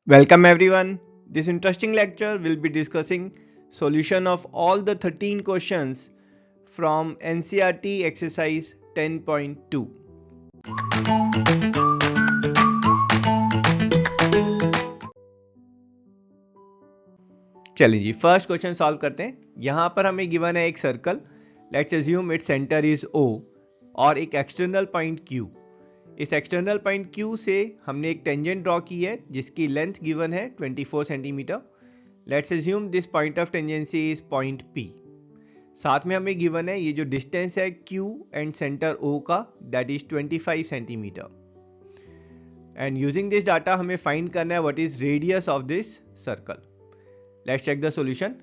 Welcome everyone. This interesting lecture will be discussing solution of all the 13 questions from NCERT exercise 10.2. चलिए जी first question solve करते हैं। यहाँ पर हमें given है एक circle, let's assume its centre is O और एक एक्सटर्नल पॉइंट Q। इस एक्सटर्नल पॉइंट Q से हमने एक टेंजेंट ड्रॉ की है जिसकी लेंथ गिवन है 24 centimetre. Let's assume this point of tangency is point P। साथ में हमें गिवन है ये जो डिस्टेंस है Q एंड सेंटर O का, that is 25 centimetre. And using this data हमें फाइंड करना है what is radius of this circle. Let's check the solution.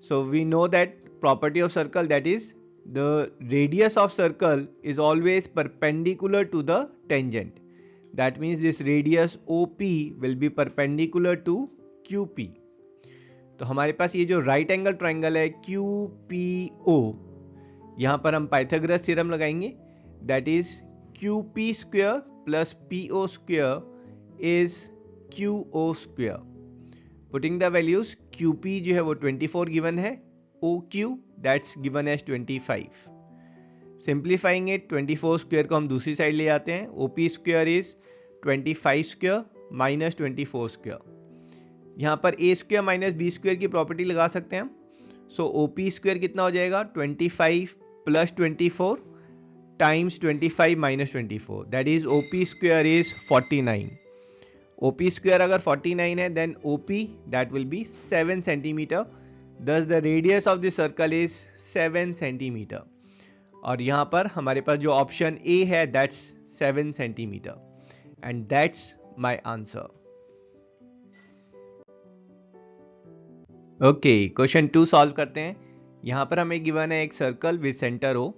So we know that property of circle, that is the radius of circle is always perpendicular to the tangent. That means this radius OP will be perpendicular to QP. तो हमारे पास ये जो right angle triangle है QPO, यहाँ पर हम Pythagoras theorem लगाएंगे, that is QP square plus PO square is QO square. Putting the values, QP जो है वो 24 गिवन है, OQ that's given as 25। Simplifying it, 24 square को हम दूसरी साइड ले आते हैं, OP square is 25 square minus 24 square. यहाँ पर A square minus B square की प्रॉपर्टी लगा सकते हैं हम। सो OP स्क्वायर कितना हो जाएगा, 25 plus 24 times 25 minus 24, that is OP square is 49। OP square अगर 49 है then OP that will be 7 centimeter, thus the radius of the circle is 7 centimeter. और यहाँ पर हमारे पास जो ऑप्शन ए है that's 7 centimeter and that's my answer. Okay, question 2 solve करते हैं। यहाँ पर हमें गिवन है एक सर्कल विद सेंटर O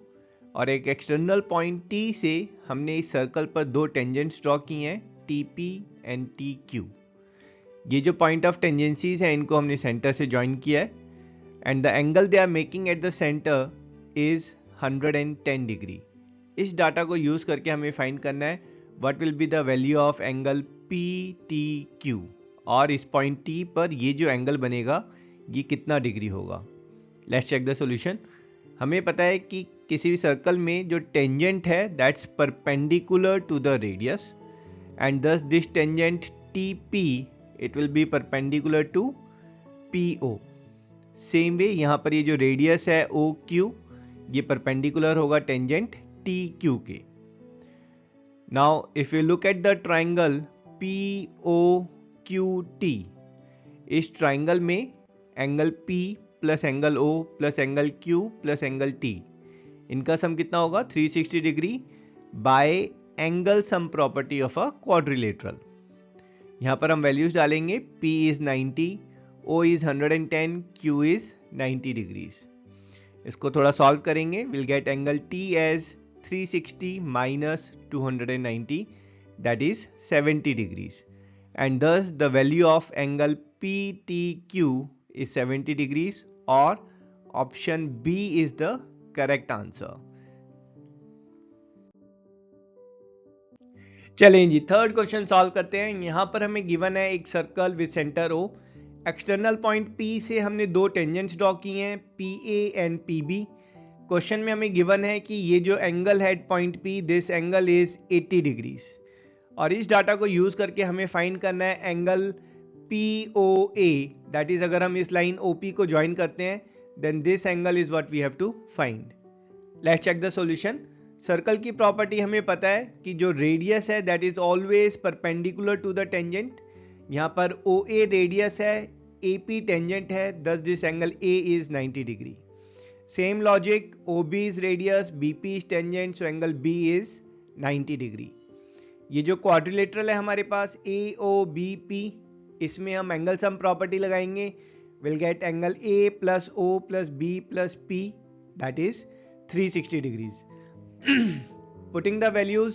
और एक एक्सटर्नल पॉइंट T से हमने इस सर्कल पर दो टेंजेंट्स ड्रॉ किए हैं, TP एंड TQ। ये जो पॉइंट ऑफ टेंजेंसीज हैं इनको हमने सेंटर से ज्वाइन किया है and the angle they are making at the centre is 110 degree. इस डाटा को यूज करके हमें फाइंड करना है what will be the value of angle PTQ, और इस पॉइंट T पर ये जो एंगल बनेगा ये कितना डिग्री होगा। Let's check the solution. हमें पता है कि किसी भी सर्कल में जो टेंजेंट है that's perpendicular to the radius and thus this tangent TP it will be perpendicular to PO. Same way यहाँ पर ये जो रेडियस है OQ ये परपेंडिकुलर होगा टेंजेंट TQ के। Now if you look at the triangle POQT, इस triangle में angle P plus angle O plus angle Q plus angle T, इनका सम कितना होगा 360 degree by angle sum property of a quadrilateral. यहाँ पर हम values डालेंगे, P is 90, O is 110, Q is 90 degrees. इसको थोड़ा सॉल्व करेंगे, will get angle T as 360 minus 290, that is 70 degrees and thus the value of angle PTQ is 70 degrees और option B is the correct answer. चलें जी third question solve करते हैं। यहाँ पर हमें गिवन है एक circle with centre O, external point P से हमने दो टेंजेंट्स ड्रॉ किए हैं, PA एंड PB। क्वेश्चन में हमें गिवन है कि ये जो एंगल है point P, this angle is 80 degrees, और इस डाटा को यूज करके हमें फाइंड करना है एंगल POA, दैट इज अगर हम इस लाइन OP को ज्वाइन करते हैं then this angle is what we have to find. Let's check the solution. Circle की प्रॉपर्टी हमें पता है कि जो रेडियस है that is always perpendicular to the tangent. यहाँ पर OA रेडियस है, AP टेंजेंट है, thus this angle A is 90 degree. Same logic, OB is radius, BP is tangent, so angle B is 90 degree. ये जो quadrilateral है हमारे पास AOBP, इसमें हम एंगल सम प्रॉपर्टी लगाएंगे, will get angle A plus O plus B plus P that is 360 degrees. Putting the values,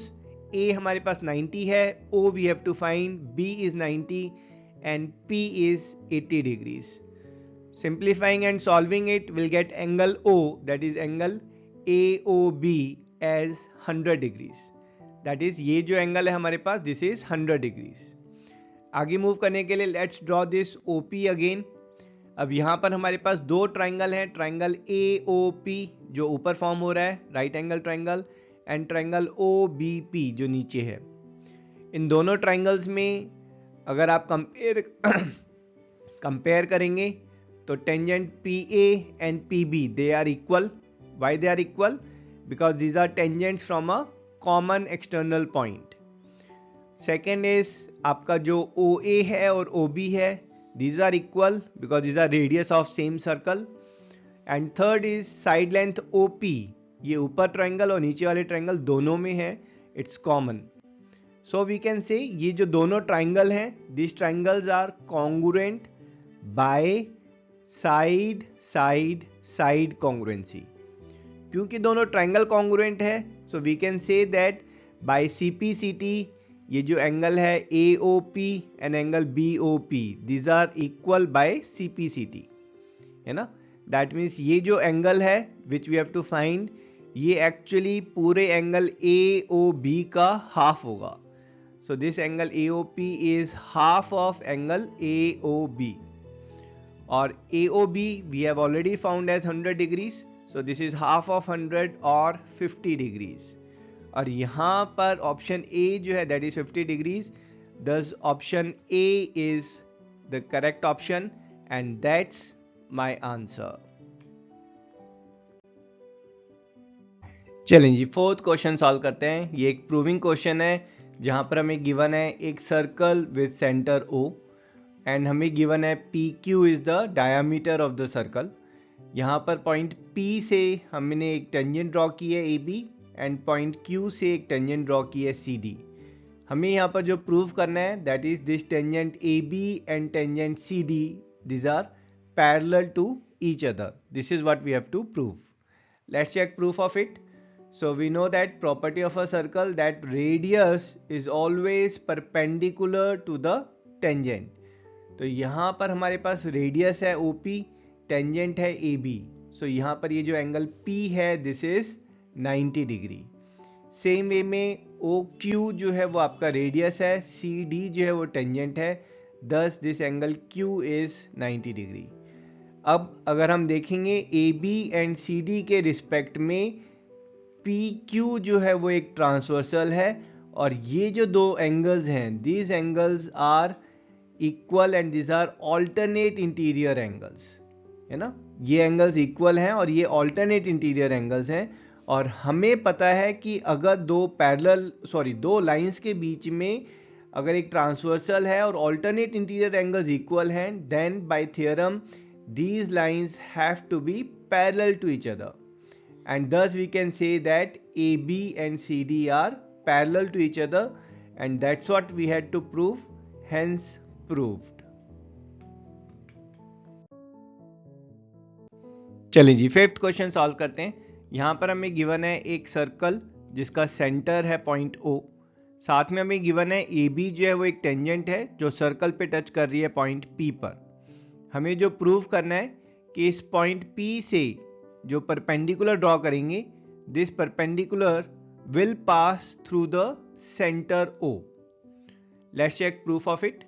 A हमारे पास 90 है, O we have to find, B is 90 and P is 80 degrees. Simplifying and solving it will get angle O, that is angle AOB as 100 degrees, that is ये जो angle है हमारे पास this is 100 degrees. आगे move करने के लिए let's draw this OP again. अब यहाँ पर हमारे पास दो ट्राइंगल हैं, ट्राइंगल AOP जो ऊपर फॉर्म हो रहा है right angle triangle, and triangle OBP जो नीचे है। इन दोनों ट्राइंगल्स में अगर आप कंपेयर करेंगे तो tangent PA and PB they are equal. Why they are equal? Because these are tangents from a common external point. Second is आपका जो OA है और OB है, these are equal because these are radius of same circle. And third is side length OP, ये ऊपर triangle और नीचे वाले ट्रायंगल दोनों में है, it's common. So we can say ये जो दोनों ट्रायंगल हैं, these triangles are congruent by side side side congruency. क्योंकि दोनों ट्रायंगल congruent है, so we can say that by CPCT ये जो एंगल है AOP and angle BOP these are equal by CPCT, है ना। दैट मीन्स ये जो एंगल है which we have to find, ये एक्चुअली पूरे एंगल AOB का हाफ होगा। So this angle AOP is half of angle AOB, और AOB we have already found as 100 degrees, so this is half of 100 और 50 degrees. और यहाँ पर option A जो है दैट इज 50 डिग्रीज, दस option A is the correct option and that's my answer. चलें जी, fourth question solve करते हैं। ये एक प्रूविंग क्वेश्चन है जहाँ पर हमें गिवन है एक circle with centre O and हमें गिवन है PQ is the diameter of the circle. यहाँ पर पॉइंट P से हमने एक टेंजेंट ड्रॉ की है AB एंड पॉइंट Q से एक टेंजेंट ड्रॉ की है CD। हमें यहाँ पर जो प्रूव करना है that is this tangent AB and tangent CD this are parallel to each other. This is what we have to prove. Let's check proof of it. So we know that property of a circle that radius is always perpendicular to the tangent. तो यहाँ पर हमारे पास radius है OP, tangent है AB, so यहाँ पर ये जो एंगल P है this is 90 degree. Same way में OQ जो है वो आपका रेडियस है, CD जो है वो टेंजेंट है, thus this angle Q is 90 degree. अब अगर हम देखेंगे AB एंड CD के रिस्पेक्ट में PQ जो है वो एक ट्रांसवर्सल है, और ये जो दो एंगल्स हैं these angles are equal and these are alternate interior angles, है ना। ये एंगल्स इक्वल हैं और ये ऑल्टरनेट इंटीरियर एंगल्स हैं, और हमें पता है कि अगर दो लाइंस के बीच में अगर एक ट्रांसवर्सल है और ऑल्टरनेट इंटीरियर एंगल्स इक्वल हैं, then by theorem these lines have to be parallel to each other, and thus we can say that AB and CD are parallel to each other, and that's what we had to prove, hence proved. चलिए जी, fifth question solve करते हैं। यहाँ पर हमें given है एक circle जिसका centre है पॉइंट O, साथ में हमें गिवन है AB जो है वो एक टेंजेंट है जो सर्कल पे टच कर रही है पॉइंट P पर। हमें जो प्रूव करना है कि इस पॉइंट P से जो परपेंडिकुलर ड्रॉ करेंगे this perpendicular will pass through the centre O। Let's check proof of it.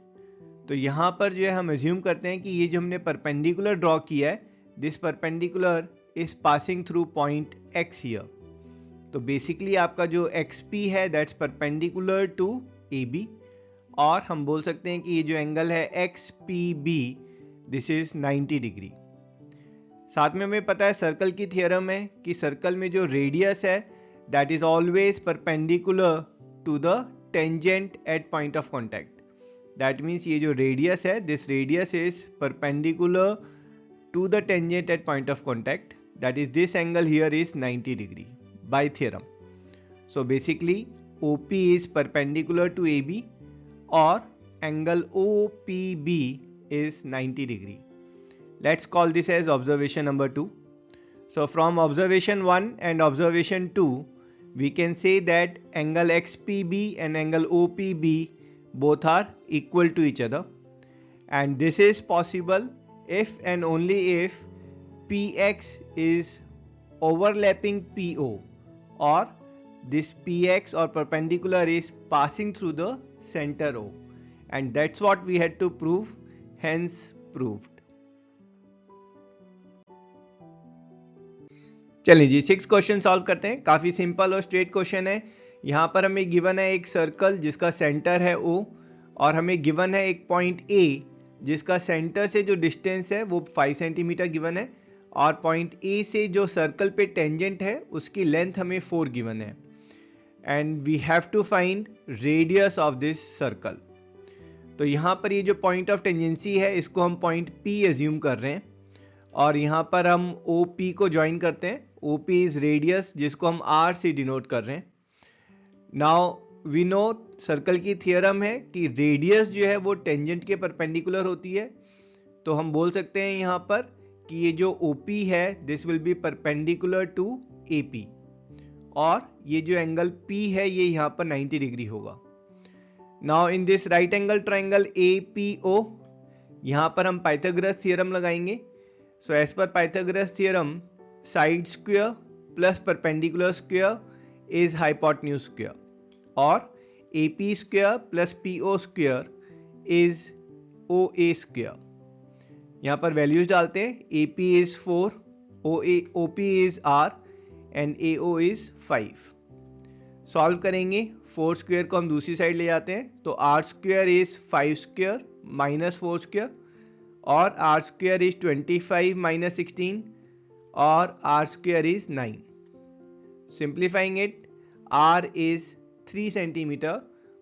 तो यहाँ पर जो है हम अज्यूम करते हैं कि ये जो हमने परपेंडिकुलर ड्रॉ किया है this perpendicular is passing through point X here. तो बेसिकली आपका जो XP है दैट्स परपेंडिकुलर टू AB, और हम बोल सकते हैं कि ये जो एंगल है XPB दिस इज 90 डिग्री। साथ में हमें पता है सर्कल की थ्योरम है कि सर्कल में जो रेडियस है that is always perpendicular to the tangent at point of contact. That means ये जो रेडियस है this radius is perpendicular to the tangent at point of contact, that is this angle here is 90 degree by theorem. So basically OP is perpendicular to AB और angle OPB is 90 degree. Let's call this as observation number 2. So from observation 1 and observation 2 we can say that angle XPB and angle OPB both are equal to each other, and this is possible if and only if PX is overlapping PO, or this PX or perpendicular is passing through the center O, and that's what we had to prove, hence proved. चलिए जी 6 question solve करते हैं। काफी simple और straight question है। यहाँ पर हमें given है एक सर्कल जिसका सेंटर है O, और हमें गिवन है एक पॉइंट A जिसका सेंटर से जो डिस्टेंस है वो 5 सेंटीमीटर गिवन है, और पॉइंट A से जो सर्कल पे टेंजेंट है उसकी लेंथ हमें 4 गिवन है, and we have to find radius of this circle. तो यहाँ पर ये जो पॉइंट ऑफ टेंजेंसी है इसको हम पॉइंट P एज्यूम कर रहे हैं, और यहाँ पर हम OP को ज्वाइन करते हैं। OP इज रेडियस जिसको हम R से डिनोट कर रहे हैं। नाउ वी नो सर्कल की थियरम है कि रेडियस जो है वो टेंजेंट के परपेंडिकुलर होती है, तो हम बोल सकते हैं यहाँ पर कि ये जो OP है this will be perpendicular to AP, और ये जो एंगल P है ये यहाँ पर 90 डिग्री होगा। Now in this right angle triangle APO, यहाँ पर हम पाइथागोरस थ्योरम लगाएंगे। So as per Pythagoras theorem side square plus perpendicular square is hypotenuse square, और AP square plus PO square is OA square. यहाँ पर values डालते हैं। AP is 4, OP is R and AO is 5। Solve करेंगे। 4 square को हम दूसरी side ले जाते हैं, तो R square is 5 square minus 4 square, और R स्क्वायर इज 25 माइनस 16, और R square is 9। Simplifying it, R is 3 centimeter,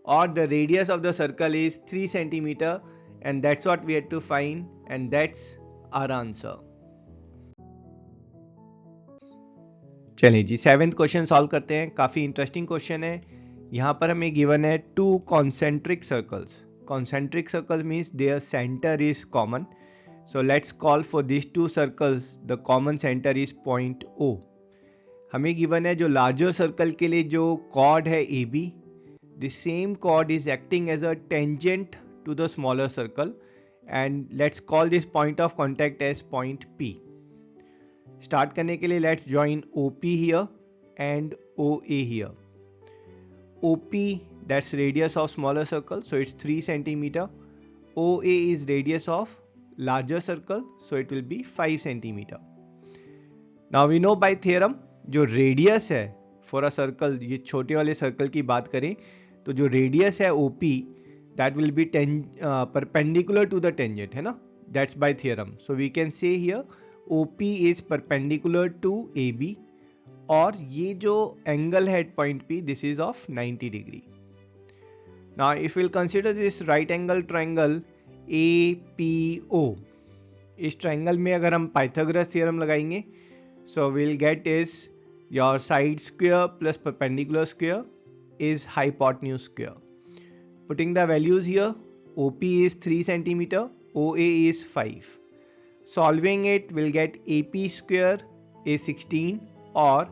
or the radius of the circle is 3 centimeter, and that's what we had to find, and that's our answer. चलिए जी 7th question solve करते हैं। काफी interesting question है। यहाँ पर हमें given है 2 concentric circles. Concentric circles means their center is common. So let's call for these 2 circles the common center is point O. हमें गिवन है जो लार्जर सर्कल के लिए जो कॉर्ड है AB, the same chord is acting as a tangent to the smaller circle, and let's call this point of contact as point P. Start करने के लिए let's join OP here and OA here. OP, that's radius of smaller circle, so it's 3 centimeter. OA is radius of larger circle, so it will be 5 centimeter. Now we know by theorem जो radius है for a circle, ये छोटे वाले circle की बात करें तो जो रेडियस है OP that will be perpendicular to the tangent, है ना, that's by theorem. So we can say here OP is perpendicular to AB, और ये जो एंगल है at point P this is of 90 degree. Now if will consider this right angle triangle APO, इस triangle में अगर हम Pythagoras theorem लगाएंगे, so we'll get is your side square plus perpendicular square is hypotenuse square. Putting the values here, OP is 3 centimeter, OA is 5. Solving it, we'll get AP square is 16, or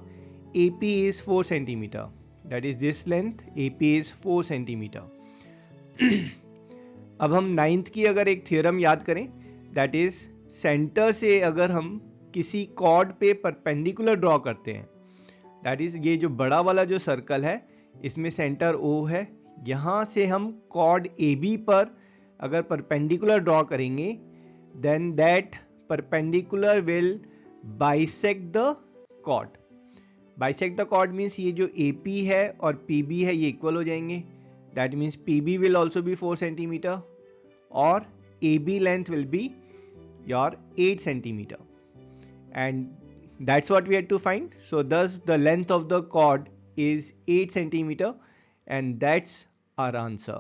AP is 4 centimeter. That is this length, AP is 4 centimeter. अब हम 9th की अगर एक theorem याद करें, that is centre से अगर हम किसी कॉर्ड पे परपेंडिकुलर ड्रॉ करते हैं, दैट इज ये जो बड़ा वाला जो सर्कल है इसमें सेंटर O है, यहाँ से हम कॉर्ड AB पर अगर परपेंडिकुलर ड्रॉ करेंगे then that perpendicular will bisect the chord. Bisect the chord means ये जो AP है और PB है ये इक्वल हो जाएंगे, that means PB will also B 4 centimetre, और AB length will be your 8 centimetre. And that's what we had to find. So thus the length of the chord is 8 centimeter, and that's our answer.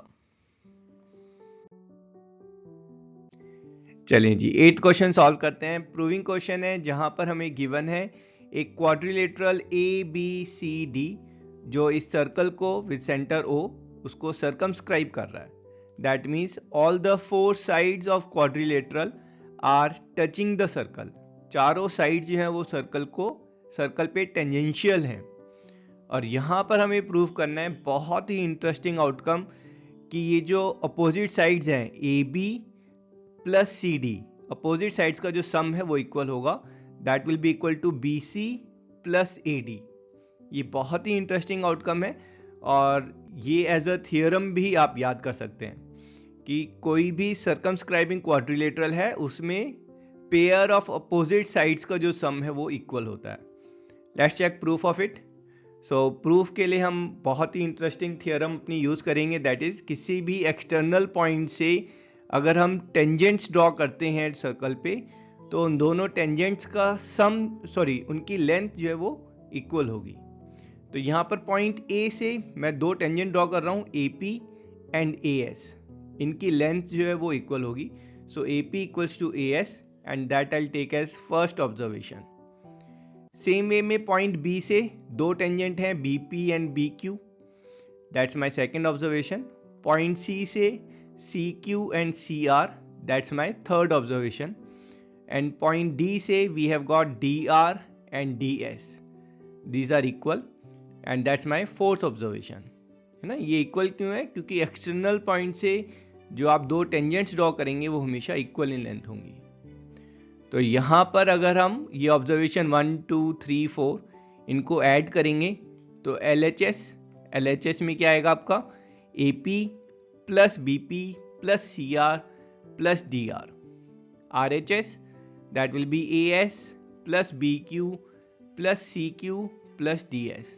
चलिए जी 8th question solve करते हैं। Proving question है जहां पर हमें given है एक quadrilateral ABCD जो इस सर्कल को विद सेंटर O उसको सर्कमस्क्राइब कर रहा है। That means all the 4 sides of quadrilateral are touching the circle. चारों साइड जो है वो सर्कल पे टेंजेंशियल हैं, और यहाँ पर हमें प्रूव करना है बहुत ही इंटरेस्टिंग आउटकम कि ये जो अपोजिट साइड्स हैं AB plus CD, opposite sides का जो सम है वो इक्वल होगा, that will be equal to BC plus AD। ये बहुत ही इंटरेस्टिंग आउटकम है, और ये एज अ थियोरम भी आप याद कर सकते हैं कि कोई भी सर्कमस्क्राइबिंग क्वाड्रिलेटरल है उसमें पेयर ऑफ अपोजिट साइड्स का जो सम है वो इक्वल होता है। Let's check proof of it. So proof के लिए हम बहुत ही इंटरेस्टिंग थियरम अपनी यूज करेंगे, दैट इज किसी भी एक्सटर्नल पॉइंट से अगर हम टेंजेंट्स ड्रॉ करते हैं सर्कल पे तो उन दोनों टेंजेंट्स का उनकी लेंथ जो है वो इक्वल होगी। तो यहाँ पर पॉइंट ए से मैं दो टेंजेंट ड्रॉ कर रहा हूँ, A P and A S, इनकी लेंथ जो है वो इक्वल होगी। So A P equals to A S and that I take as first observation. Same way में पॉइंट बी से दो टेंजेंट हैं B P and B Q, that's my second observation. Point C से C Q and C R, that's my third observation. And point D से we have got D R and D S, these are equal and that's my fourth observation. है ना, ये equal क्यों है? क्योंकि external point से जो आप दो टेंजेंट्स ड्रॉ करेंगे वो हमेशा इक्वल इन लेंथ होंगी। तो यहाँ पर अगर हम ये ऑब्जर्वेशन 1 2 3 4 इनको ऐड करेंगे तो LHS में क्या आएगा आपका AP plus BP plus CR plus DR। RHS that will B AS plus BQ plus CQ plus DS।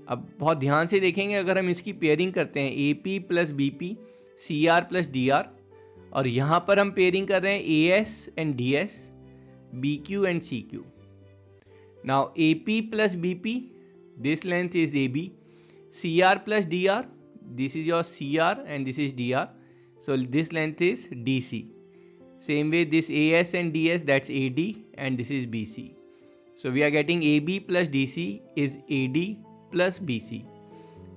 अब बहुत ध्यान से देखेंगे, अगर हम इसकी पेयरिंग करते हैं AP plus BP CR plus DR, और यहां पर हम पेयरिंग कर रहे हैं AS and DS, BQ and CQ। Now AP plus BP, this length is AB, CR plus DR, this is your CR and this is DR, so this length is DC. Same way this AS and DS, that's AD and this is BC. So we are getting AB plus DC is AD plus BC,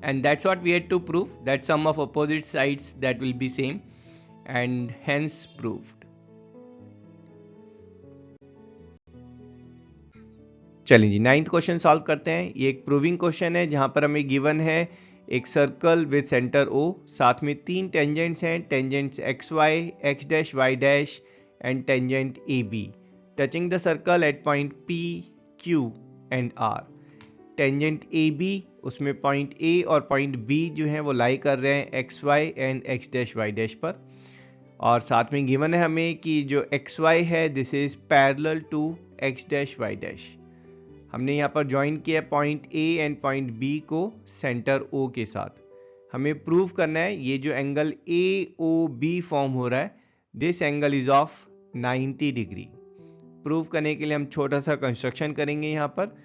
and that's what we had to prove, that sum of opposite sides that will be same and hence proved. चलिए जी, 9th question solve करते हैं। ये एक proving question है जहां पर हमें given है एक सर्कल विद सेंटर O, साथ में तीन टेंजेंट्स हैं, tangents XY, X dash Y dash and tangent AB touching the circle eight point P, Q and R। Tangent AB उसमें पॉइंट A और पॉइंट B जो है वो लाई कर रहे हैं XY and X dash Y dash पर, और साथ में गिवन है हमें कि जो XY है this is parallel to X dash Y dash. हमने यहाँ पर ज्वाइन किया point A and point B को सेंटर O के साथ। हमें प्रूव करना है ये जो एंगल AOB फॉर्म हो रहा है, this angle is of 90 degree. Prove करने के लिए हम छोटा सा कंस्ट्रक्शन करेंगे, यहाँ पर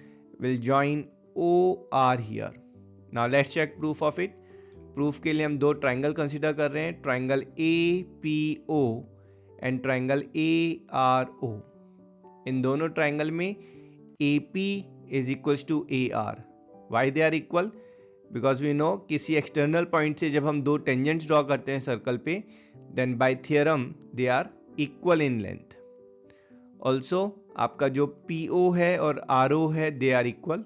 will join OR here. Now let's check proof of it. Proof के लिए हम दो ट्राइंगल कंसिडर कर रहे हैं, triangle APO and triangle ARO। इन दोनों ट्राइंगल में AP is equals to AR. Why they are equal? Because we know किसी एक्सटर्नल पॉइंट से जब हम दो टेंजेंट्स ड्रॉ करते हैं सर्कल पे, then by theorem they are equal in length. Also आपका जो PO है और RO है they are equal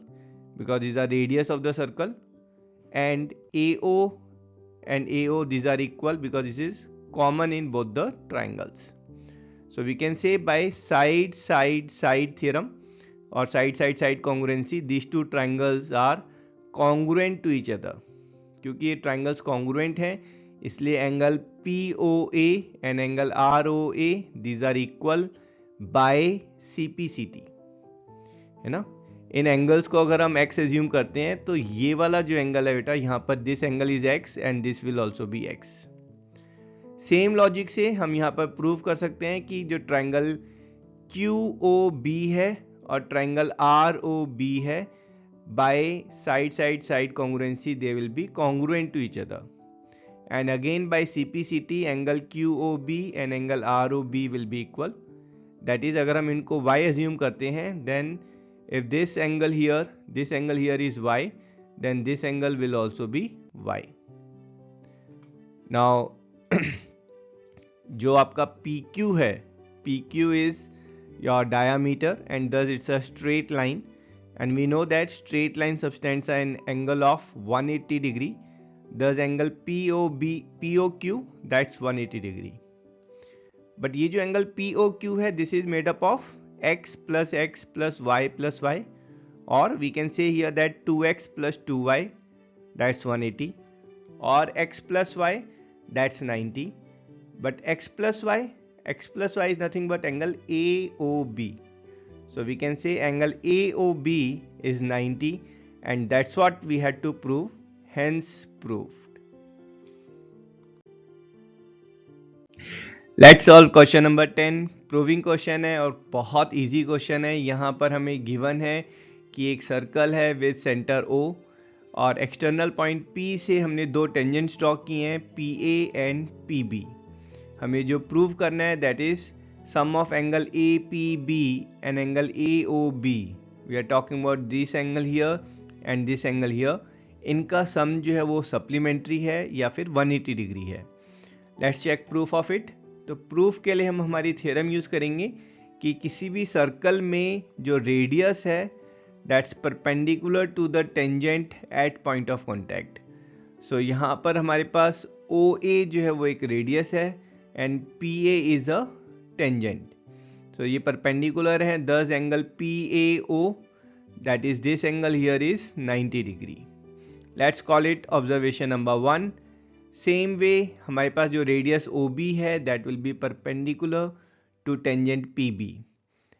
because these are radius of the circle, and AO and AO these are equal because this is common in both the triangles. So we can say by side theorem और side congruency, these two triangles are congruent to each other. क्योंकि ये triangles congruent हैं इसलिए angle POA and angle ROA these are equal by CPCT, है ना। इन angles को अगर हम x एज्यूम करते हैं तो ये वाला जो एंगल है बेटा यहाँ पर this angle is x and this will also B x। Same logic से हम यहाँ पर प्रूव कर सकते हैं कि जो ट्राइंगल QOB है और ट्राइंगल ROB है, by side congruency they will be congruent to each other, and again by CPCT angle QOB and angle ROB will be equal. That is अगर हम इनको y एज्यूम करते हैं, then if this angle here is y, then this angle will also be y। Now जो आपका PQ है, PQ is your diameter and thus it's a straight line, and we know that straight line subtends an angle of 180 degree, thus angle POQ that's 180 degree. But ये जो angle POQ है this is made up of x plus y plus y, or we can say here that 2x plus 2y that's 180, or x plus y that's 90. But x plus y is nothing but angle AOB. So we can say angle AOB is 90, and that's what we had to prove, hence proved. Let's solve question number 10. Proving question है और बहुत easy question है. यहाँ पर हमें given है कि एक सर्कल है विद सेंटर O और एक्सटर्नल पॉइंट P से हमने दो टेंजेंट्स ड्रॉ किए हैं PA एंड PB. हमें जो प्रूव करना है that is sum of angle APB and angle AOB. We are talking about this angle here and this angle here. इनका सम जो है वो सप्लीमेंट्री है या फिर 180 डिग्री है. Let's check proof of it. तो प्रूफ के लिए हम हमारी थ्योरम यूज करेंगे कि किसी भी सर्कल में जो रेडियस है that's perpendicular to the tangent at point of contact. So यहाँ पर हमारे पास OA जो है वो एक रेडियस है and PA is a tangent. So ये परपेंडिकुलर है. Thus angle PAO that is this angle here is 90 degree. Let's call it observation number 1. Same way हमारे पास जो रेडियस OB है that will be perpendicular to tangent PB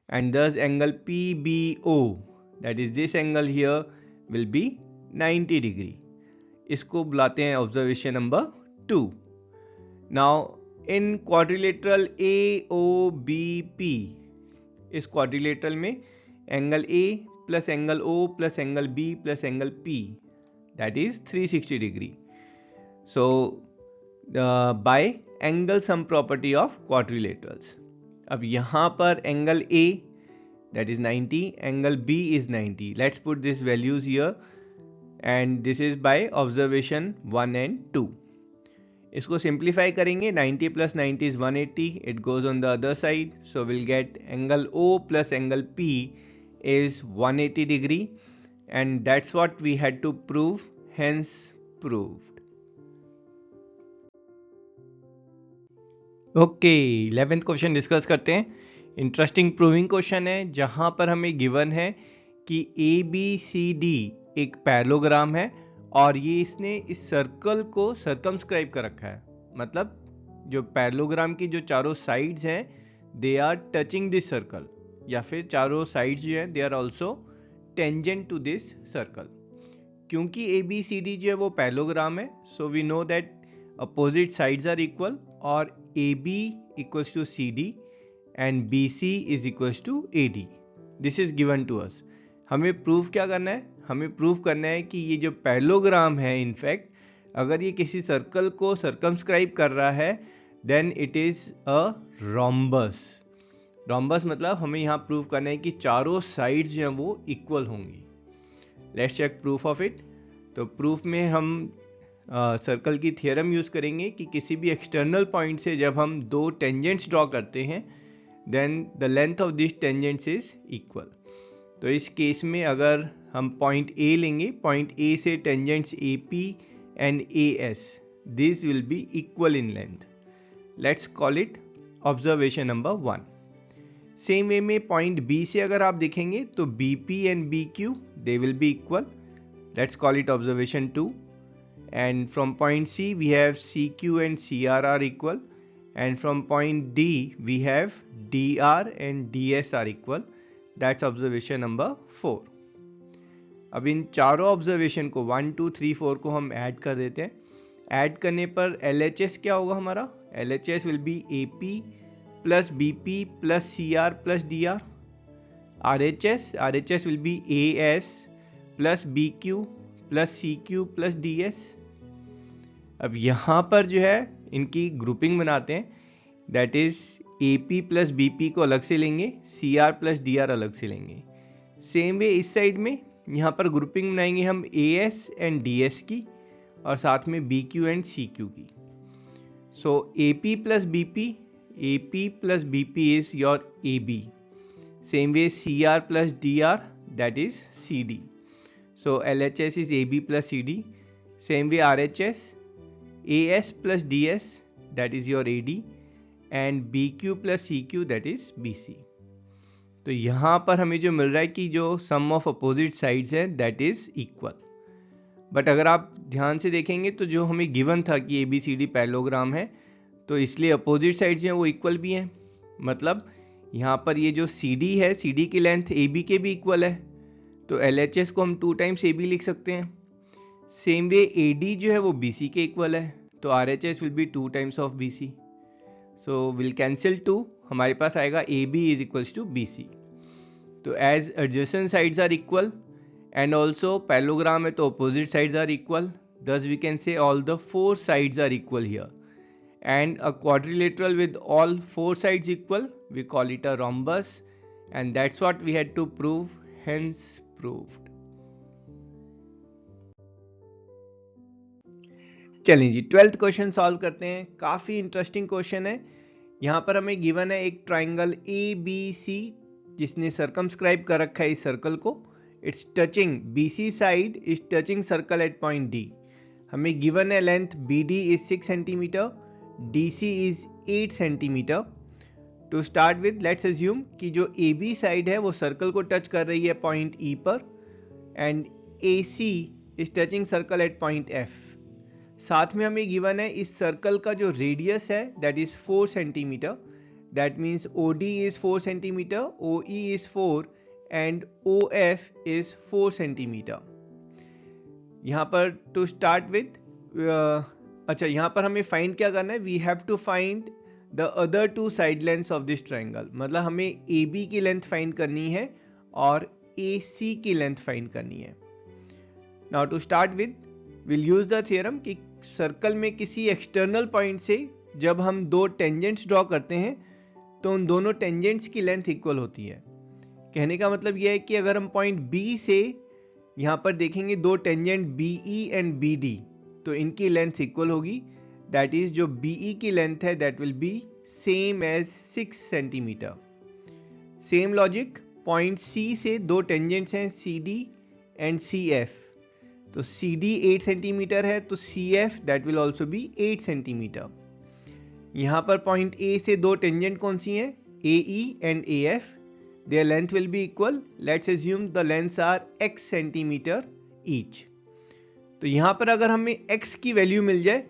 and thus angle PBO that is this angle here will be 90 degree. इसको बुलाते हैं observation number 2. Now in quadrilateral AOBP, इस quadrilateral में angle A plus angle O plus angle B plus angle P that is 360 degree. So by angle sum property of quadrilaterals. अब यहाँ पर angle A that is 90, angle B is 90. Let's put these values here and this is by observation 1 and 2. इसको simplify करेंगे. 90 plus 90 is 180. It goes on the other side. So we'll get angle O plus angle P is 180 degree and that's what we had to prove, hence proved. Okay 11th question discuss करते हैं. Interesting proving question है जहां पर हमें given है कि ABCD एक parallelogram है और ये इसने इस सर्कल को सर्कमस्क्राइब कर रखा है. मतलब जो पैरेललोग्राम की जो चारों साइड्स हैं they are touching this circle, या फिर चारों साइड्स जो हैं they are also tangent to this circle. क्योंकि ABCD जो है वो पैरेललोग्राम है, so we know that opposite sides are equal और AB equals to CD and BC is equals to AD. This is given to us. हमें proof क्या करना है? हमें प्रूफ करना है कि ये जो पैरेललोग्राम है इनफैक्ट अगर ये किसी सर्कल को सर्कमस्क्राइब कर रहा है then it is a rhombus. Rhombus मतलब हमें यहाँ प्रूफ करना है कि चारों साइड्स जो हैं वो इक्वल होंगी. Let's check proof of it. तो प्रूफ में हम सर्कल की थियरम यूज करेंगे कि किसी भी एक्सटर्नल पॉइंट से जब हम दो टेंजेंट्स ड्रॉ करते हैं then the length of this tangents is equal. तो इस केस में अगर हम पॉइंट A लेंगे, पॉइंट A से tangents AP and AS this will be equal in length. Let's call it observation number 1. Same way में पॉइंट B से अगर आप देखेंगे तो BP and BQ they will be equal. Let's call it observation 2. And from point C we have CQ and CR are equal, and from point D we have DR and DS are equal. That's observation number 4. अब इन चारों observation को 1 2 3 4 को हम add कर देते हैं. Add करने पर LHS क्या होगा हमारा? LHS will be AP plus BP plus CR plus DR. RHS will be AS plus BQ plus CQ plus DS. अब यहाँ पर जो है इनकी ग्रुपिंग बनाते हैं. That is AP plus BP को अलग से लेंगे, CR प्लस DR अलग से लेंगे. सेम वे इस साइड में यहाँ पर ग्रुपिंग बनाएंगे हम AS एंड DS की और साथ में BQ एंड CQ की. सो AP plus BP is your AB. Same way CR plus DR that is CD. So LHS is AB plus CD. Same way RHS AS plus DS that is your AD and BQ plus CQ that is BC. तो यहाँ पर हमें जो मिल रहा है कि जो सम of opposite sides है दैट इज इक्वल. बट अगर आप ध्यान से देखेंगे तो जो हमें गिवन था कि ABCD पैरेललोग्राम है, तो इसलिए अपोजिट साइड्स हैं वो इक्वल भी हैं। मतलब यहाँ पर ये जो CD है, CD की लेंथ AB के भी इक्वल है, तो LHS को हम 2 टाइम्स AB लिख सकते हैं। सेम वे AD जो है वो BC के इक्वल है, तो RHS will be 2 times of BC। So will cancel 2, हमारे पास आएगा AB is equals to BC। तो as adjacent sides are equal and also parallelogram है तो opposite sides are equal, thus we can say all the 4 sides are equal here, and a quadrilateral with all 4 sides equal we call it a rhombus, and that's what we had to prove, hence proved। चलिए जी 12th question solve करते हैं। काफी interesting question है। यहाँ पर हमें given है एक ट्राइंगल ABC जिसने सर्कमस्क्राइब कर रखा है इस सर्कल को। It's touching BC side is touching circle at point D। हमें given है length BD is 6 cm, DC is 8 cm। To start with let's assume कि जो AB side है वो सर्कल को टच कर रही है पॉइंट E पर, and AC is touching circle at point F। साथ में हमें given है इस सर्कल का जो रेडियस है that is 4 cm, that means OD is 4 cm, OE is 4 and OF is 4 cm। यहाँ पर to start with अच्छा यहाँ पर हमें फाइंड क्या करना है, we have to find the other 2 side lengths of this triangle. मतलब हमें AB की लेंथ फाइंड करनी है और AC की लेंथ फाइंड करनी है। Now to start with will use the theorem कि सर्कल में किसी एक्सटर्नल पॉइंट से जब हम 2 टेंजेंट्स ड्रॉ करते हैं तो उन दोनों टेंजेंट्स की लेंथ इक्वल होती है। कहने का मतलब यह है कि अगर हम पॉइंट B से यहाँ पर देखेंगे 2 टेंजेंट BE एंड BD, तो इनकी लेंथ इक्वल होगी। दैट इज जो BE की लेंथ है that will be same as 6 centimetre. Same logic point C से 2 टेंजेंट्स हैं CD एंड CF, तो CD 8 सेंटीमीटर है तो CF that will also be 8 centimetre. यहाँ पर पॉइंट A से 2 टेंजेंट कौन सी हैं, AE and AF, their length will be equal। let's assume the lengths are x centimeter each। तो यहाँ पर अगर हमें x की वैल्यू मिल जाए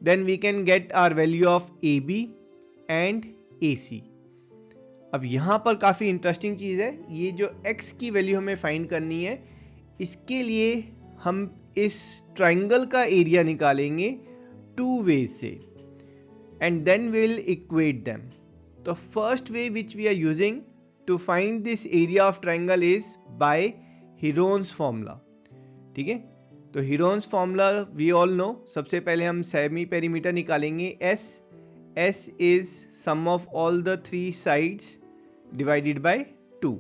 then we can get our value of AB and AC। अब यहाँ पर काफी इंटरेस्टिंग चीज है, ये जो x की वैल्यू हमें फाइंड करनी है, इसके लिए हम इस ट्राइंगल का एरिया निकालेंगे 2 वेज से and then we will equate them। तो first way which we are using to find this area of triangle is by Heron's formula। ठीक है, तो Heron's formula we all know। सबसे पहले हम सेमी पेरीमीटर निकालेंगे S। S is sum of all the 3 sides divided by 2।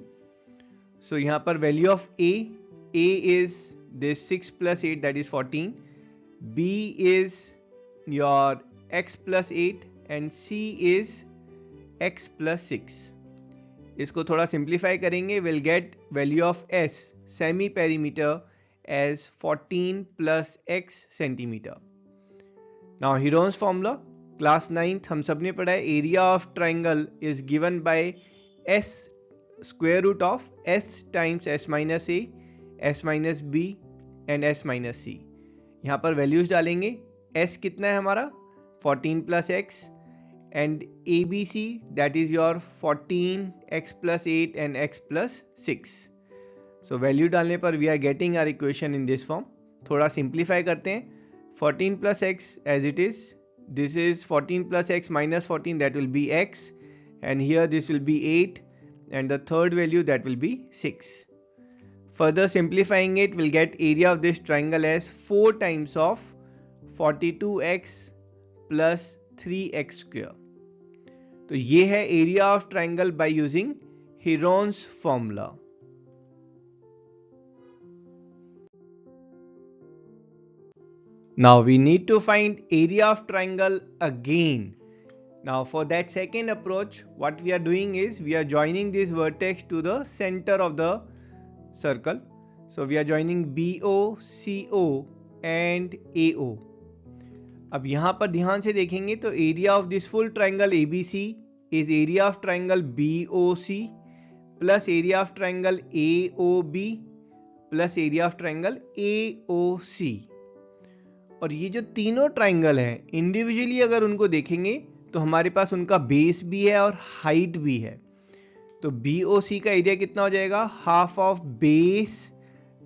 so यहाँ पर value of A is this 6 plus 8 that is 14, B is your x plus 8 and C is x plus 6। इसको थोड़ा simplify करेंगे, will get value of S semi perimeter as 14 plus x centimetre. Now Heron's formula class 9th हम सब ने पढ़ा है, area of triangle is given by S square root of S times S minus A, S minus B and S minus C। यहाँ पर values डालेंगे, S कितना है हमारा 14 plus x and ABC that is your 14 x plus 8 and x plus 6। so value डालने पर we are getting our equation in this form। थोड़ा simplify करते हैं, 14 plus x as it is, this is 14 plus x minus 14 that will be x, and here this will be 8 and the third value that will be 6। further simplifying it will get area of this triangle as 4 times of 42x plus 3x square। तो ये है area of triangle by using Heron's formula. Now we need to find area of triangle again. Now for that second approach what we are doing is we are joining this vertex to the centre of the circle. So we are joining BO, CO and AO। अब यहां पर ध्यान से देखेंगे तो area of this full triangle ABC is area of triangle BOC plus area of triangle AOB plus area of triangle AOC। और ये जो तीनों ट्राइंगल हैं इंडिविजुअली अगर उनको देखेंगे तो हमारे पास उनका बेस भी है और हाइट भी है। तो BOC का एरिया कितना हो जाएगा, half of base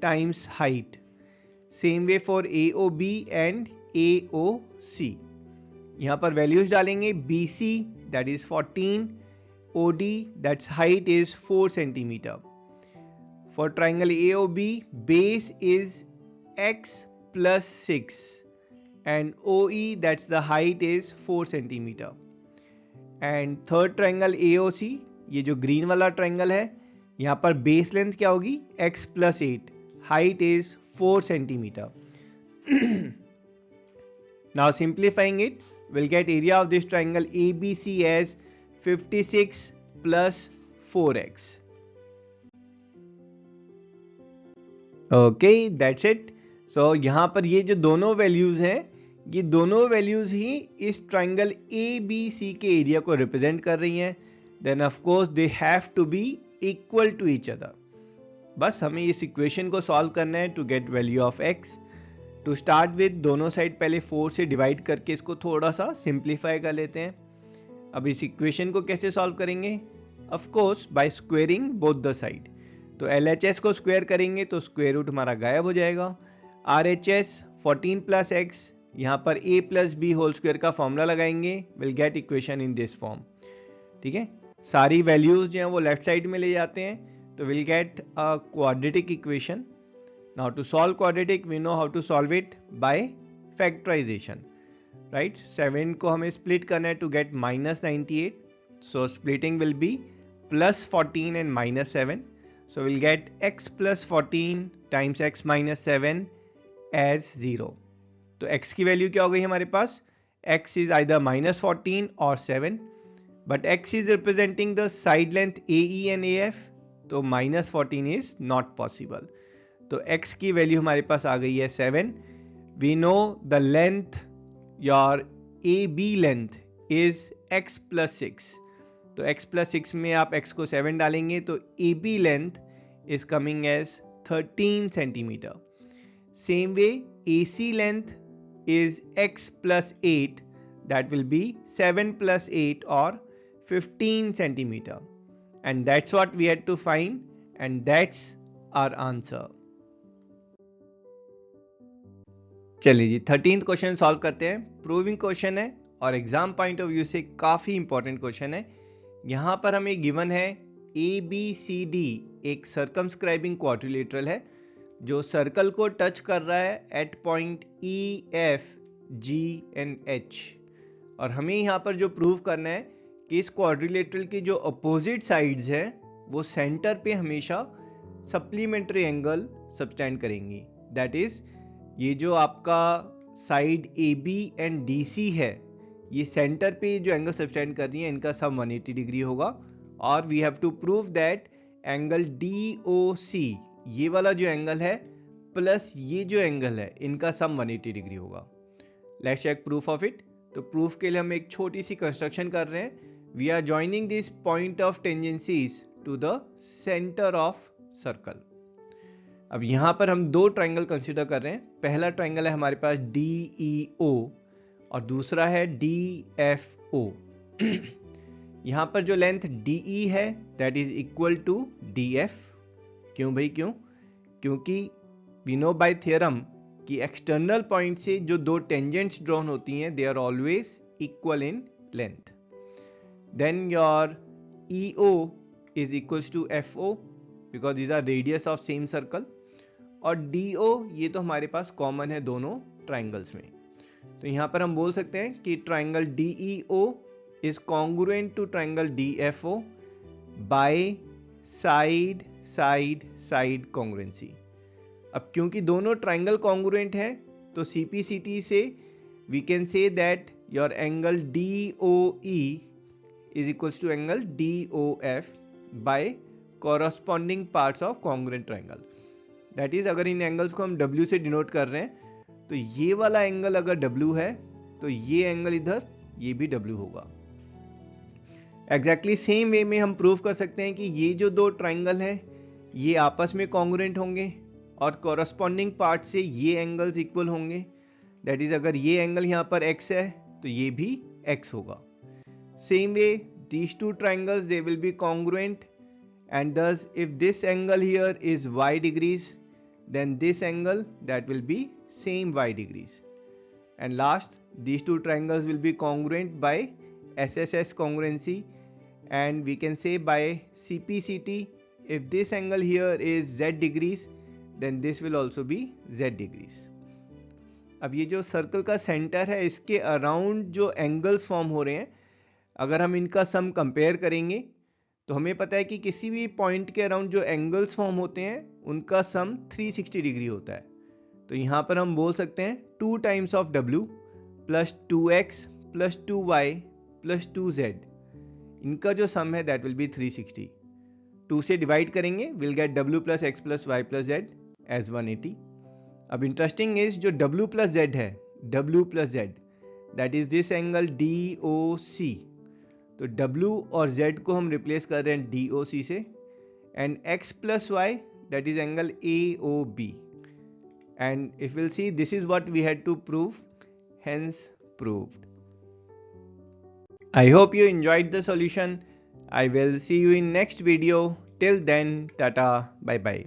times height. Same way for AOB and AOC। यहां पर वैल्यूज डालेंगे, BC that is 14, OD that's height is 4 centimetre. For triangle AOB base is x plus 6 and OE that's the height is 4 centimeter। and third triangle AOC, ये जो green वाला triangle है, यहाँ पर base length क्या होगी, x plus 8, height is 4 centimeter। Now simplifying it, we'll get area of this triangle ABC as 56 plus 4x। Okay, that's it। So यहाँ पर ये जो दोनों वैल्यूज हैं, ये दोनों वैल्यूज ही इस ट्राइंगल ABC के एरिया को रिप्रेजेंट कर रही हैं। Then of course they have to be equal to each other. बस हमें इस इक्वेशन को सॉल्व करना है to get value of x। To start with दोनों साइड पहले 4 से डिवाइड करके इसको थोड़ा सा सिंप्लीफाई कर लेते हैं। अब इस इक्वेशन को कैसे सॉल्व करेंगे, of course by squaring both the side. तो LHS को स्क्वायर करेंगे तो स्क्वायर रूट हमारा गायब हो जाएगा। RHS 14 प्लस x, यहाँ पर a plus b whole square का फॉर्मूला लगाएंगे, will get equation in this form. ठीक है, सारी वैल्यूज जो हैं वो लेफ्ट साइड में ले जाते हैं तो will get a quadratic equation. Now to solve quadratic we know how to solve it by factorisation, right. 7 को हमें स्प्लिट करना है to get -98, so splitting will be +14 and -7, so we'll get x plus 14 times x minus 7 as 0। तो x की value क्या हो गई हमारे पास, x is either -14 or 7, but x is representing the side length AE and AF, तो -14 is not possible। तो x की value हमारे पास आ गई है 7। we know the length, your AB length is x plus 6, तो x plus 6 में आप x को 7 डालेंगे तो AB length is coming as 13 centimeter। Same way AC length is x plus 8, that will be 7 plus 8 or 15 centimeter, and that's what we had to find and that's our answer। चलिए जी 13th question solve करते हैं। Proving question है और exam point of view से काफी important question है। यहां पर हमें गिवन है ABCD एक सर्कमस्क्राइबिंग क्वाड्रिलेटरल है जो सर्कल को टच कर रहा है at point EF G and H। और हमें यहाँ पर जो प्रूव करना है कि इस क्वाड्रिलेटरल की जो अपोजिट साइड्स हैं वो सेंटर पे हमेशा सप्लीमेंट्री एंगल सबटेंड करेंगी। दैट इज ये जो आपका साइड AB एंड DC है, ये सेंटर पे जो एंगल सबटेंड कर रही है इनका सम 180 डिग्री होगा। और we have to prove that angle DOC, ये वाला जो एंगल है प्लस ये जो एंगल है इनका सम 180 डिग्री होगा। Let's check proof of it. तो प्रूफ के लिए हम एक छोटी सी कंस्ट्रक्शन कर रहे हैं। We are joining this point of tangencies to the centre of circle. अब यहां पर हम दो ट्राइंगल कंसीडर कर रहे हैं। पहला ट्राइंगल है हमारे पास DEO और दूसरा है DFO। यहां पर जो लेंथ DE है that is equal to DF। क्यों भाई, क्यों? क्योंकि वी नो बाय थ्योरम कि एक्सटर्नल पॉइंट से जो दो टेंजेंट्स ड्रॉन होती हैं they are always equal in length. Then your EO is equals to FO because these are radius of same circle. और DO ये तो हमारे पास कॉमन है दोनों ट्राइंगल्स में। तो यहां पर हम बोल सकते हैं कि triangle DEO is congruent to triangle DFO by side side side congruency. अब क्योंकि दोनों ट्राइंगल कॉन्ग्रुएंट हैं तो CPCT से we can say that your angle DOE is equals to angle DOF by corresponding parts of congruent triangle. That is अगर इन angles को हम W से डिनोट कर रहे हैं तो ये वाला एंगल अगर W है तो ये एंगल इधर ये भी W होगा। एग्जैक्टली सेम वे में हम प्रूव कर सकते हैं कि ये जो दो ट्राइंगल हैं ये आपस में कॉन्ग्रुएंट होंगे और कॉरस्पॉन्डिंग पार्ट से ये एंगल्स इक्वल होंगे। दैट इज अगर ये एंगल यहाँ पर x है तो ये भी x होगा। Same way these two triangles they will be congruent, and thus if this angle here is y degrees, then this angle that will be same y degrees. And last, these two triangles will be congruent by SSS congruency, and we can say by CPCT, if this angle here is z degrees, then this will also be z degrees. अब ये जो circle का centre है इसके around जो angles form हो रहे हैं, अगर हम इनका सम कंपेयर करेंगे तो हमें पता है कि किसी भी पॉइंट के अराउंड जो एंगल्स फॉर्म होते हैं उनका सम 360 डिग्री होता है। तो यहाँ पर हम बोल सकते हैं 2 times of w plus 2x plus 2y plus 2z, इनका जो सम है दैट विल बी 360। 2 से डिवाइड करेंगे will get w plus x plus y plus z as 180। अब इंटरेस्टिंग इज जो w प्लस जेड है, w plus z that is this angle DOC। तो W और Z को हम रिप्लेस कर रहे हैं DOC से, and x plus y that is angle AOB, and if will see this is what we had to prove, hence proved. I hope you enjoyed the solution. I will see you in next video. Till then, tata, bye bye.